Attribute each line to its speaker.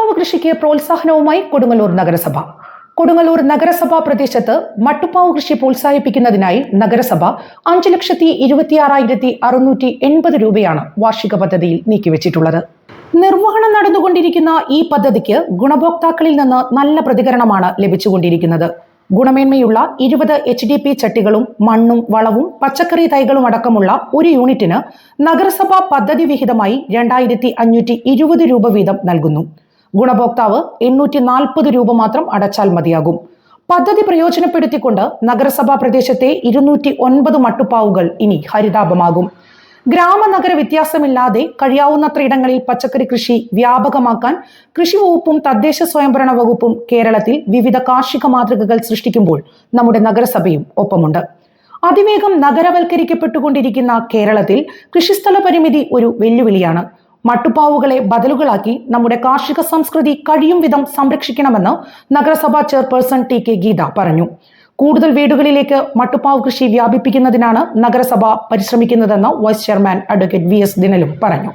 Speaker 1: മട്ടുപ്പാവ് കൃഷിക്ക് പ്രോത്സാഹനവുമായി കൊടുങ്ങല്ലൂർ നഗരസഭ. കൊടുങ്ങല്ലൂർ നഗരസഭാ പ്രദേശത്ത് മട്ടുപ്പാവ് കൃഷി പ്രോത്സാഹിപ്പിക്കുന്നതിനായി നഗരസഭ 5,26,680 രൂപയാണ് വാർഷിക പദ്ധതിയിൽ നീക്കിവെച്ചിട്ടുള്ളത്. നിർവഹണം നടന്നുകൊണ്ടിരിക്കുന്ന ഈ പദ്ധതിക്ക് ഗുണഭോക്താക്കളിൽ നിന്ന് നല്ല പ്രതികരണമാണ് ലഭിച്ചുകൊണ്ടിരിക്കുന്നത്. ഗുണമേന്മയുള്ള 20 HDP ചട്ടികളും മണ്ണും വളവും പച്ചക്കറി തൈകളും അടക്കമുള്ള ഒരു യൂണിറ്റിന് നഗരസഭ പദ്ധതി വിഹിതമായി 2,520 രൂപ വീതം നൽകുന്നു. ഗുണഭോക്താവ് 840 രൂപ മാത്രം അടച്ചാൽ മതിയാകും. പദ്ധതി പ്രയോജനപ്പെടുത്തിക്കൊണ്ട് നഗരസഭാ പ്രദേശത്തെ 209 മട്ടുപ്പാവുകൾ ഇനി ഹരിതാപമാകും. ഗ്രാമനഗര വ്യത്യാസമില്ലാതെ കഴിയാവുന്നത്ര ഇടങ്ങളിൽ പച്ചക്കറി കൃഷി വ്യാപകമാക്കാൻ കൃഷി വകുപ്പും തദ്ദേശ സ്വയംഭരണ വകുപ്പും കേരളത്തിൽ വിവിധ കാർഷിക മാതൃകകൾ സൃഷ്ടിക്കുമ്പോൾ നമ്മുടെ നഗരസഭയും ഒപ്പമുണ്ട്. അതിവേഗം നഗരവൽക്കരിക്കപ്പെട്ടുകൊണ്ടിരിക്കുന്ന കേരളത്തിൽ കൃഷിസ്ഥല പരിമിതി ഒരു വെല്ലുവിളിയാണ്. മട്ടുപ്പാവുകളെ ബദലുകളാക്കി നമ്മുടെ കാർഷിക സംസ്കൃതി കഴിയും വിധം സംരക്ഷിക്കണമെന്ന് നഗരസഭാ ചെയർപേഴ്സൺ TK ഗീത പറഞ്ഞു. കൂടുതൽ വീടുകളിലേക്ക് മട്ടുപ്പാവ് കൃഷി വ്യാപിപ്പിക്കുന്നതിനാണ് നഗരസഭ പരിശ്രമിക്കുന്നതെന്ന് വൈസ് ചെയർമാൻ അഡ്വക്കേറ്റ് VS ദിനലും പറഞ്ഞു.